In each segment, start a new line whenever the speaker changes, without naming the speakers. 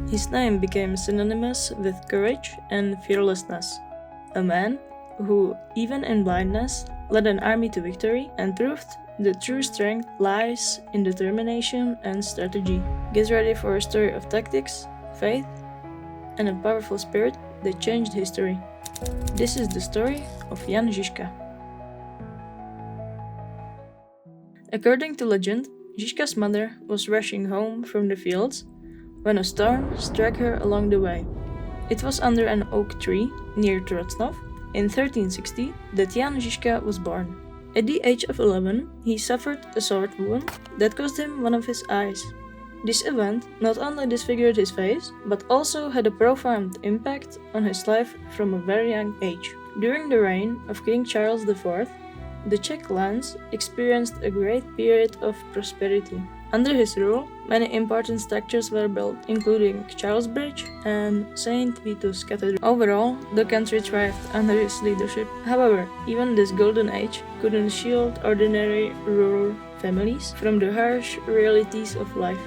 His name became synonymous with courage and fearlessness. A man who, even in blindness, led an army to victory and proved that true strength lies in determination and strategy. Get ready for a story of tactics, faith, and a powerful spirit that changed history. This is the story of Jan Žižka. According to legend, Žižka's mother was rushing home from the fields when a storm struck her along the way. It was under an oak tree near Trocnov in 1360 that Jan Žižka was born. At the age of 11, he suffered a sword wound that cost him one of his eyes. This event not only disfigured his face, but also had a profound impact on his life from a very young age. During the reign of King Charles IV, the Czech lands experienced a great period of prosperity. Under his rule, many important structures were built, including Charles Bridge and St. Vitus Cathedral. Overall, the country thrived under his leadership. However, even this golden age couldn't shield ordinary rural families from the harsh realities of life.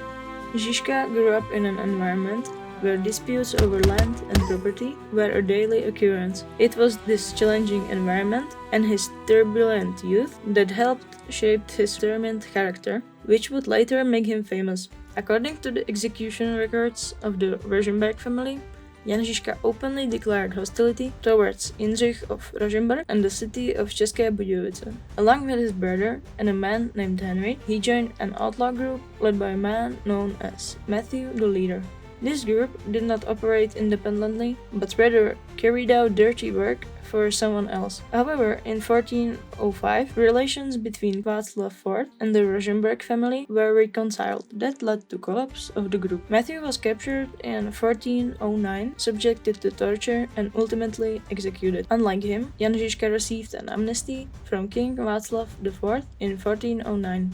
Žižka grew up in an environment where disputes over land and property were a daily occurrence. It was this challenging environment and his turbulent youth that helped shape his determined character, which would later make him famous. According to the execution records of the Rosenberg family, Jan Žižka openly declared hostility towards Jindřich of Rosenberg and the city of České Budějovice. Along with his brother and a man named Henry, he joined an outlaw group led by a man known as Matthew the Leader. This group did not operate independently, but rather carried out dirty work for someone else. However, in 1405, relations between Wagon Fort and the Rosenberg family were reconciled. That led to collapse of the group. Matthew was captured in 1409, subjected to torture, and ultimately executed. Unlike him, Jan Žižka received an amnesty from King Václav IV in 1409.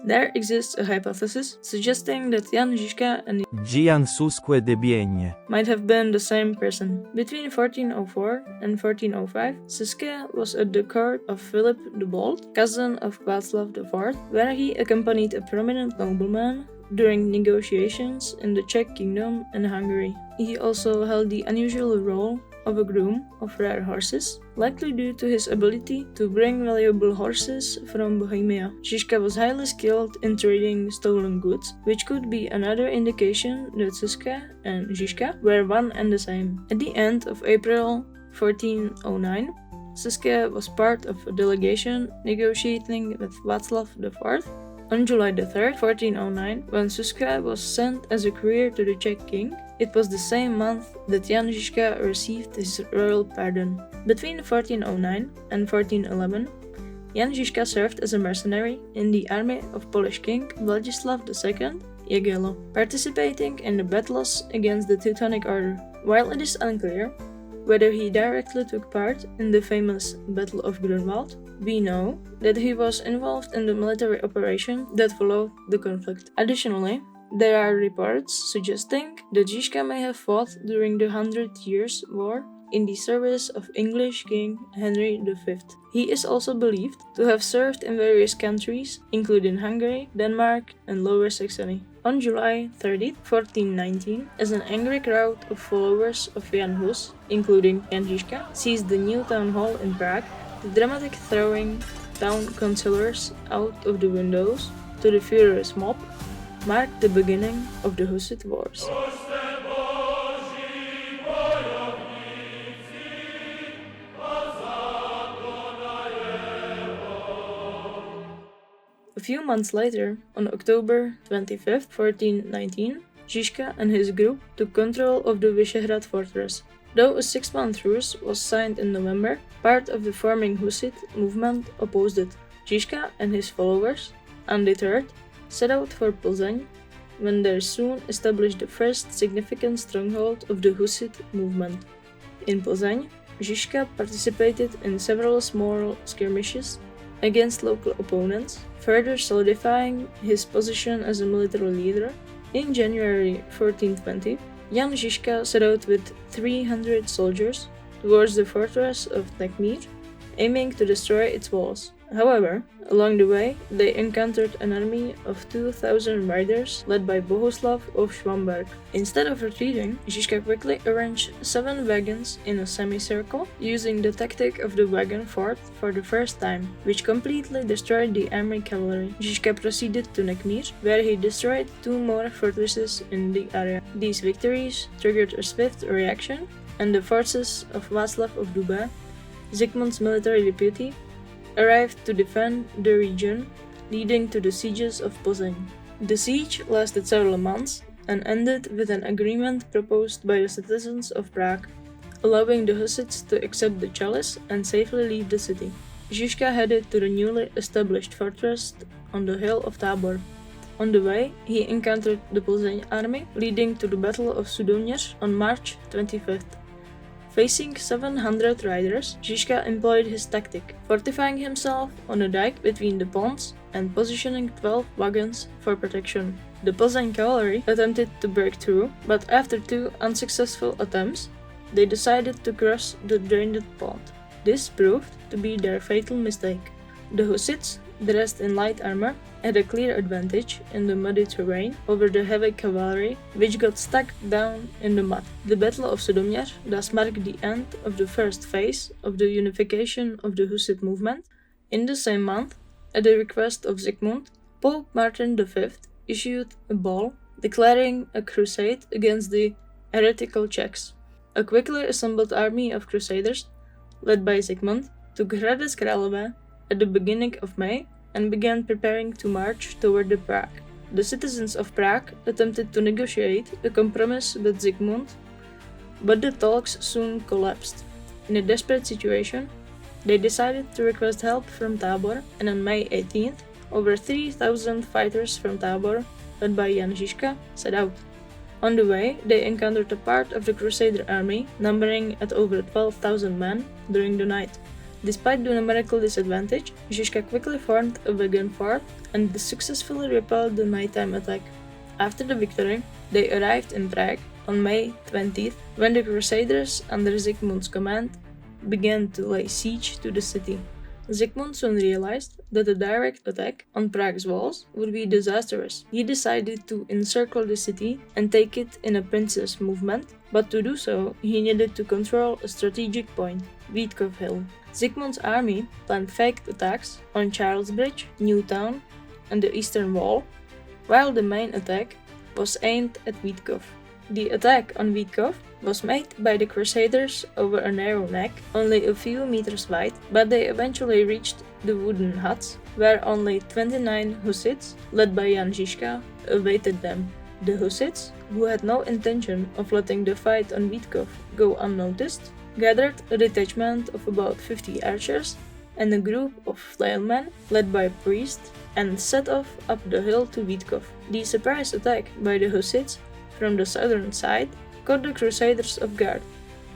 There exists a hypothesis suggesting that Jan Žižka and
Jehan Susque de Biegne
might have been the same person. Between 1404 and 1405, Susque was at the court of Philip the Bold, cousin of Václav IV, where he accompanied a prominent nobleman during negotiations in the Czech kingdom and Hungary. He also held the unusual role of a groom of rare horses, likely due to his ability to bring valuable horses from Bohemia. Žižka was highly skilled in trading stolen goods, which could be another indication that Susque and Žižka were one and the same. At the end of April 1409, Susque was part of a delegation negotiating with Václav IV. On July 3, 1409, when Susque was sent as a courier to the Czech king, it was the same month that Jan Žižka received his royal pardon. Between 1409 and 1411, Jan Žižka served as a mercenary in the army of Polish King Vladislav II Jagiello, participating in the battles against the Teutonic Order. While it is unclear whether he directly took part in the famous Battle of Grunwald, we know that he was involved in the military operation that followed the conflict. Additionally, there are reports suggesting that Žižka may have fought during the 100 Years' War in the service of English King Henry V. He is also believed to have served in various countries, including Hungary, Denmark, and Lower Saxony. On July 30, 1419, as an angry crowd of followers of Jan Hus, including Jan Žižka, seized the new town hall in Prague, the dramatic throwing town councillors out of the windows to the furious mob marked the beginning of the Hussite Wars. A few months later, on October 25, 1419, Žižka and his group took control of the Vyšehrad fortress. Though a 6-month truce was signed in November, part of the forming Hussite movement opposed it. Žižka and his followers, undeterred, set out for Plzeň, when there soon established the first significant stronghold of the Hussite movement. In Plzeň, Žižka participated in several small skirmishes against local opponents, further solidifying his position as a military leader. In January 1420, Jan Žižka set out with 300 soldiers towards the fortress of Nekmír, aiming to destroy its walls. However, along the way, they encountered an army of 2,000 riders led by Bohuslav of Schwamberg. Instead of retreating, Žižka quickly arranged 7 wagons in a semicircle, using the tactic of the Wagon Fort for the first time, which completely destroyed the army cavalry. Žižka proceeded to Nekmír, where he destroyed 2 more fortresses in the area. These victories triggered a swift reaction, and the forces of Václav of Dubé, Zikmund's military deputy, arrived to defend the region, leading to the sieges of Plzeň. The siege lasted several months and ended with an agreement proposed by the citizens of Prague, allowing the Hussites to accept the chalice and safely leave the city. Žižka headed to the newly established fortress on the hill of Tábor. On the way, he encountered the Plzeň army, leading to the Battle of Sudoměř on March 25th. Facing 700 riders, Žižka employed his tactic, fortifying himself on a dike between the ponds and positioning 12 wagons for protection. The Plzeň cavalry attempted to break through, but after 2 unsuccessful attempts, they decided to cross the drained pond. This proved to be their fatal mistake. The Hussites, dressed in light armor, had a clear advantage in the muddy terrain over the heavy cavalry, which got stuck down in the mud. The Battle of Sudoměř thus marked the end of the first phase of the unification of the Hussite movement. In the same month, at the request of Zikmund, Pope Martin V issued a bull declaring a crusade against the heretical Czechs. A quickly assembled army of crusaders, led by Zikmund, took Hradec Králové at the beginning of May and began preparing to march toward the Prague. The citizens of Prague attempted to negotiate a compromise with Zikmund, but the talks soon collapsed. In a desperate situation, they decided to request help from Tábor, and on May 18th, over 3,000 fighters from Tábor, led by Jan Žižka, set out. On the way, they encountered a part of the Crusader army, numbering at over 12,000 men, during the night. Despite the numerical disadvantage, Žižka quickly formed a wagon fort and successfully repelled the nighttime attack. After the victory, they arrived in Prague on May 20th, when the Crusaders under Zikmund's command began to lay siege to the city. Zikmund soon realized that a direct attack on Prague's walls would be disastrous. He decided to encircle the city and take it in a pincer's movement, but to do so, he needed to control a strategic point, Vítkov Hill. Zikmund's army planned faked attacks on Charles Bridge, Newtown, and the eastern wall, while the main attack was aimed at Vítkov. The attack on Vítkov was made by the Crusaders over a narrow neck, only a few meters wide, but they eventually reached the wooden huts, where only 29 Hussites, led by Jan Žižka, awaited them. The Hussites, who had no intention of letting the fight on Vítkov go unnoticed, gathered a detachment of about 50 archers and a group of flailmen, led by a priest, and set off up the hill to Vítkov. The surprise attack by the Hussites from the southern side caught the Crusaders off guard,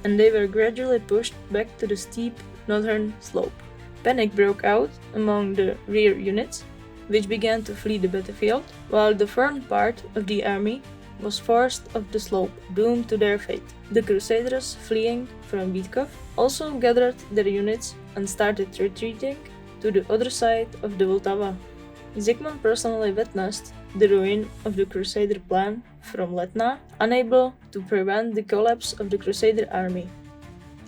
and they were gradually pushed back to the steep northern slope. Panic broke out among the rear units, which began to flee the battlefield, while the front part of the army was forced off the slope, doomed to their fate. The Crusaders fleeing from Vítkov also gathered their units and started retreating to the other side of the Vltava. Zikmund personally witnessed the ruin of the Crusader plan from Letná, unable to prevent the collapse of the Crusader army.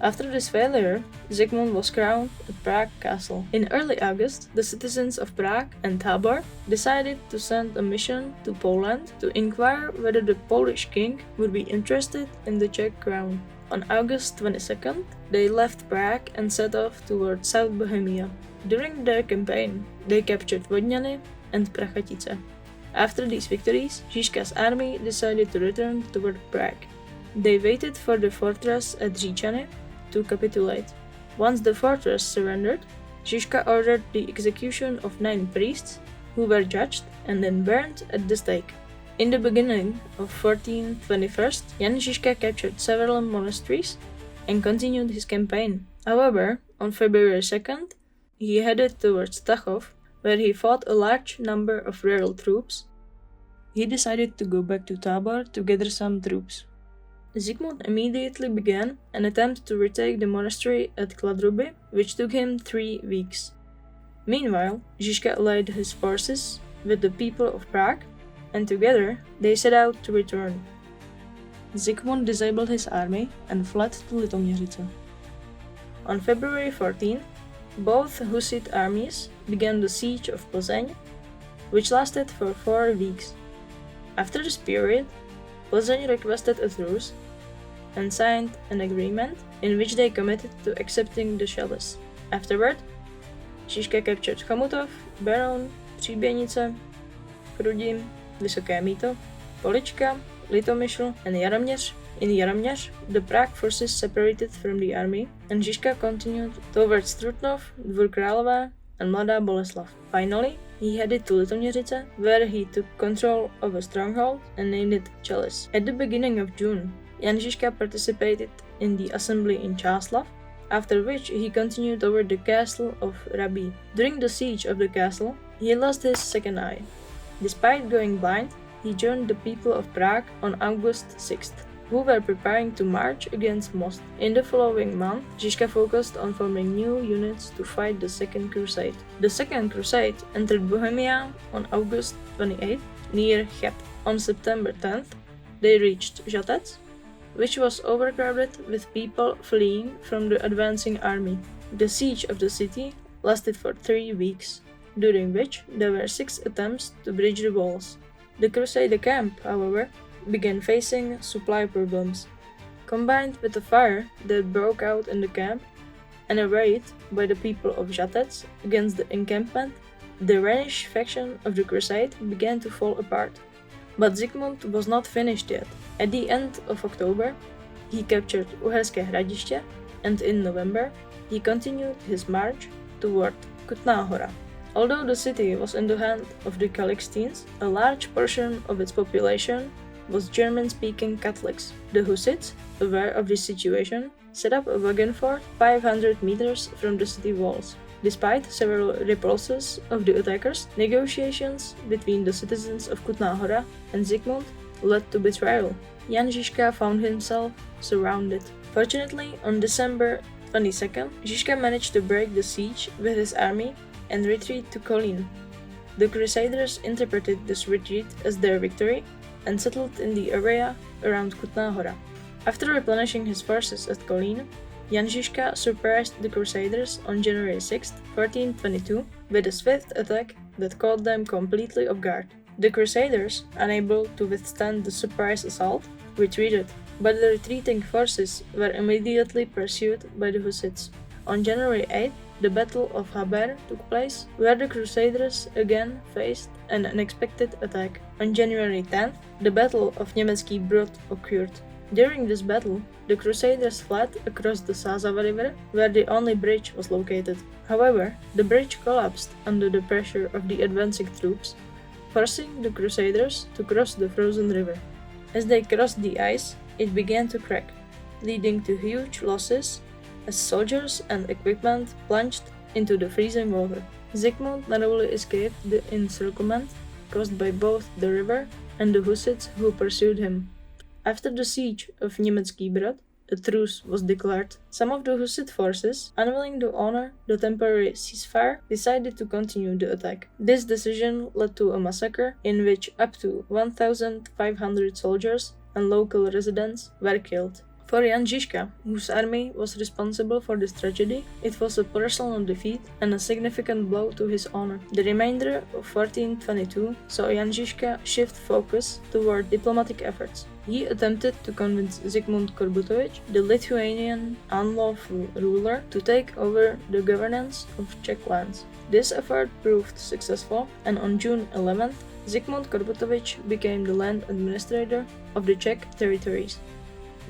After this failure, Zikmund was crowned at Prague Castle. In early August, the citizens of Prague and Tábor decided to send a mission to Poland to inquire whether the Polish king would be interested in the Czech crown. On August 22nd, they left Prague and set off towards South Bohemia. During their campaign, they captured Vodňany and Prachatice. After these victories, Žižka's army decided to return toward Prague. They waited for the fortress at Říčany to capitulate. Once the fortress surrendered, Žižka ordered the execution of 9 priests who were judged and then burned at the stake. In the beginning of 1421, Jan Žižka captured several monasteries and continued his campaign. However, on February 2nd, he headed towards Tachov, where he fought a large number of rebel troops. He decided to go back to Tábor to gather some troops. Zikmund immediately began an attempt to retake the monastery at Kladruby, which took him 3 weeks. Meanwhile, Žižka allied his forces with the people of Prague, and together they set out to return. Zikmund disabled his army and fled to Litoměřice. On February 14, both Hussite armies began the siege of Plzeň, which lasted for 4 weeks. After this period, Plzeň requested a truce and signed an agreement in which they committed to accepting the chalice. Afterward, Žižka captured Chomutov, Beroun, Příběnice, Chrudim, Vysoké Mýto, Polička, Litomyšl, and Jaroměř. In Jaroměř, the Prague forces separated from the army, and Žižka continued towards Trutnov, Dvůr Králové, and Mladá Boleslav. Finally, he headed to Litoměřice, where he took control of a stronghold and named it Chalice. At the beginning of June, Jan Žižka participated in the assembly in Čáslav, after which he continued toward the castle of Rabí. During the siege of the castle, he lost his second eye. Despite going blind, he joined the people of Prague on August 6th, who were preparing to march against Most. In the following month, Žižka focused on forming new units to fight the Second Crusade. The Second Crusade entered Bohemia on August 28th, near Cheb. On September 10th, they reached Žatec, which was overcrowded with people fleeing from the advancing army. The siege of the city lasted for 3 weeks, during which there were 6 attempts to bridge the walls. The Crusader camp, however, began facing supply problems. Combined with the fire that broke out in the camp and a raid by the people of Žatec against the encampment, the Rhenish faction of the crusade began to fall apart. But Zikmund was not finished yet. At the end of October, he captured Uherské Hradiště, and in November, he continued his march toward Kutná Hora. Although the city was in the hand of the Calixtines, a large portion of its population was German-speaking Catholics. The Hussites, aware of this situation, set up a wagon fort 500 meters from the city walls. Despite several repulses of the attackers, negotiations between the citizens of Kutná Hora and Zikmund led to betrayal. Jan Žižka found himself surrounded. Fortunately, on December 22nd, Žižka managed to break the siege with his army and retreat to Kolín. The Crusaders interpreted this retreat as their victory and settled in the area around Kutná Hora. After replenishing his forces at Kolín, Jan Žižka surprised the Crusaders on January 6, 1422, with a swift attack that caught them completely off guard. The Crusaders, unable to withstand the surprise assault, retreated, but the retreating forces were immediately pursued by the Hussites. On January 8, the Battle of Haber took place, where the Crusaders again faced an unexpected attack. On January 10th, the Battle of Německý Brod occurred. During this battle, the Crusaders fled across the Sázava River, where the only bridge was located. However, the bridge collapsed under the pressure of the advancing troops, forcing the Crusaders to cross the frozen river. As they crossed the ice, it began to crack, leading to huge losses as soldiers and equipment plunged into the freezing water. Zikmund narrowly escaped the encirclement caused by both the river and the Hussites who pursued him. After the siege of Německý Brod, a truce was declared. Some of the Hussite forces, unwilling to honor the temporary ceasefire, decided to continue the attack. This decision led to a massacre in which up to 1,500 soldiers and local residents were killed. For Jan Žižka, whose army was responsible for this tragedy, it was a personal defeat and a significant blow to his honor. The remainder of 1422 saw Jan Žižka shift focus toward diplomatic efforts. He attempted to convince Zikmund Korybutovič, the Lithuanian unlawful ruler, to take over the governance of Czech lands. This effort proved successful, and on June 11th, Zikmund Korybutovič became the land administrator of the Czech territories,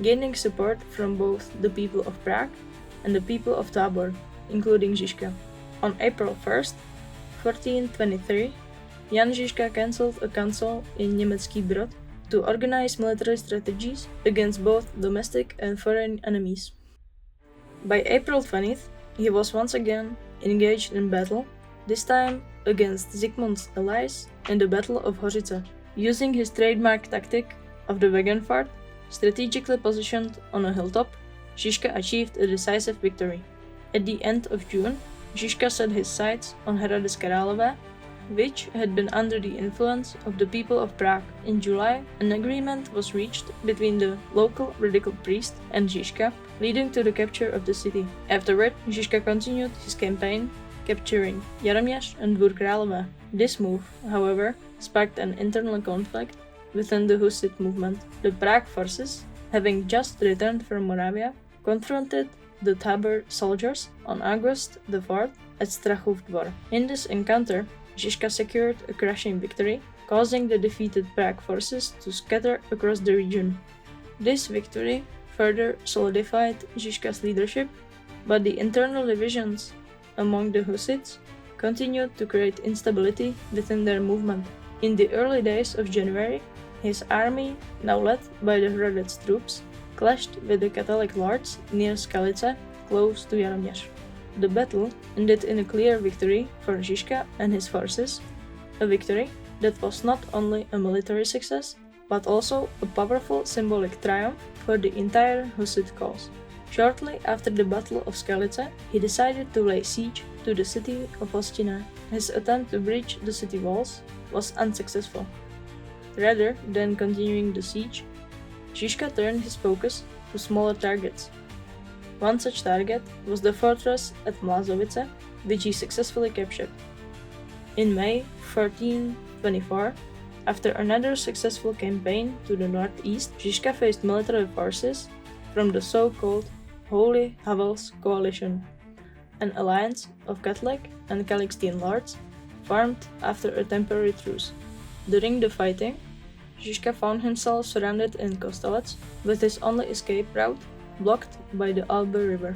gaining support from both the people of Prague and the people of Tábor, including Žižka. On April 1st, 1423, Jan Žižka cancelled a council in Německý Brod to organize military strategies against both domestic and foreign enemies. By April 20th, he was once again engaged in battle, this time against Zikmund's allies in the Battle of Hořice. Using his trademark tactic of the Wagon Fort, strategically positioned on a hilltop, Žižka achieved a decisive victory. At the end of June, Žižka set his sights on Hradec Králové, which had been under the influence of the people of Prague. In July, an agreement was reached between the local radical priest and Žižka, leading to the capture of the city. Afterward, Žižka continued his campaign, capturing Sudoměř and Dvůr Králové. This move, however, sparked an internal conflict within the Hussite movement. The Prague forces, having just returned from Moravia, confronted the Tábor soldiers on August the 4th at Strachův Dvor. In this encounter, Žižka secured a crushing victory, causing the defeated Prague forces to scatter across the region. This victory further solidified Žižka's leadership, but the internal divisions among the Hussites continued to create instability within their movement. In the early days of January, his army, now led by the Hradec troops, clashed with the Catholic lords near Skalice, close to Sudoměř. The battle ended in a clear victory for Žižka and his forces, a victory that was not only a military success, but also a powerful symbolic triumph for the entire Hussite cause. Shortly after the Battle of Skalice, he decided to lay siege to the city of Hostinné. His attempt to breach the city walls was unsuccessful. Rather than continuing the siege, Žižka turned his focus to smaller targets. One such target was the fortress at Mlázovice, which he successfully captured. In May 1424, after another successful campaign to the northeast, Žižka faced military forces from the so-called Holy Havels Coalition, an alliance of Catholic and Calixtine lords formed after a temporary truce. During the fighting, Žižka found himself surrounded in Kostelec, with his only escape route blocked by the Alba River.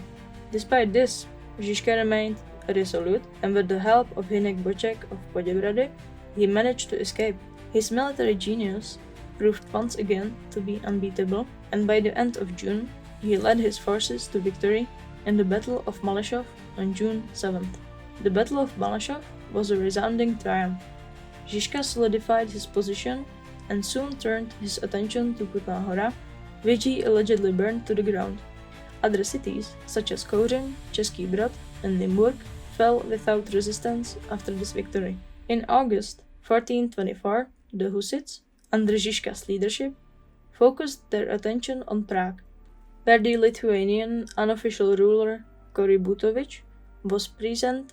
Despite this, Žižka remained resolute, and with the help of Hynek Boček of Poděbrady, he managed to escape. His military genius proved once again to be unbeatable, and by the end of June, he led his forces to victory in the Battle of Malešov on June 7th. The Battle of Malešov was a resounding triumph. Žižka solidified his position and soon turned his attention to Kutná Hora, which he allegedly burned to the ground. Other cities, such as Kouřim, Český Brod, and Nymburk, fell without resistance after this victory. In August 1424, the Hussites, under Žižka's leadership, focused their attention on Prague, where the Lithuanian unofficial ruler Korybutovič was present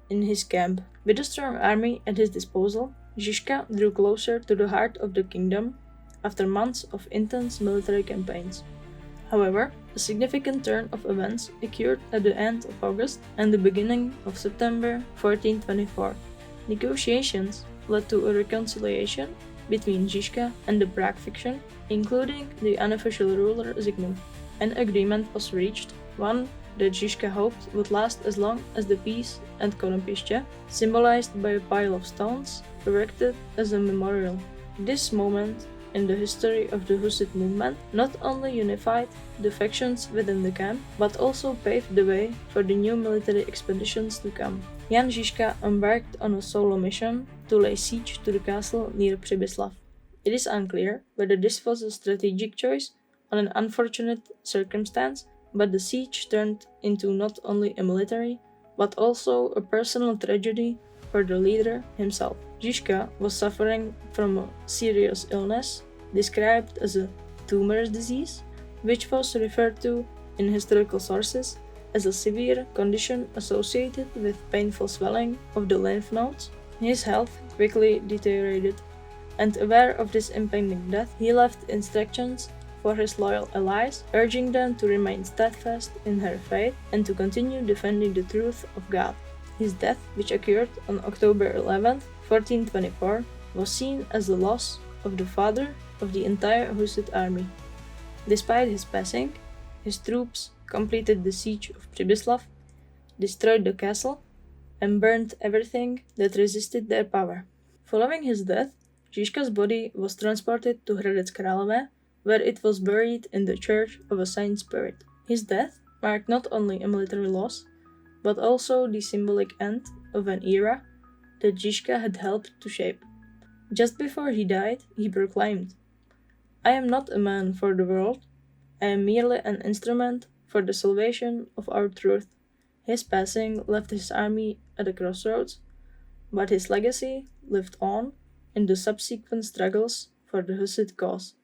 in his camp. With a strong army at his disposal, Žižka drew closer to the heart of the kingdom after months of intense military campaigns. However, a significant turn of events occurred at the end of August and the beginning of September 1424. Negotiations led to a reconciliation between Žižka and the Prague faction, including the unofficial ruler Zikmund. An agreement was reached, one that Žižka hoped would last as long as the peace at Konopěště, symbolized by a pile of stones erected as a memorial. This moment in the history of the Hussite movement not only unified the factions within the camp, but also paved the way for the new military expeditions to come. Jan Žižka embarked on a solo mission to lay siege to the castle near Přibyslav. It is unclear whether this was a strategic choice or an unfortunate circumstance, but the siege turned into not only a military, but also a personal tragedy for the leader himself. Žižka was suffering from a serious illness, described as a tumor disease, which was referred to in historical sources as a severe condition associated with painful swelling of the lymph nodes. His health quickly deteriorated, and aware of this impending death, he left instructions for his loyal allies, urging them to remain steadfast in her faith and to continue defending the truth of God. His death, which occurred on October 11, 1424, was seen as the loss of the father of the entire Hussite army. Despite his passing, his troops completed the siege of Přibyslav, destroyed the castle, and burned everything that resisted their power. Following his death, Žižka's body was transported to Hradec Králové, where it was buried in the Church of a Saint Spirit. His death marked not only a military loss, but also the symbolic end of an era that Žižka had helped to shape. Just before he died, he proclaimed, "I am not a man for the world, I am merely an instrument for the salvation of our truth. His passing left his army at a crossroads, but his legacy lived on in the subsequent struggles for the Hussite cause.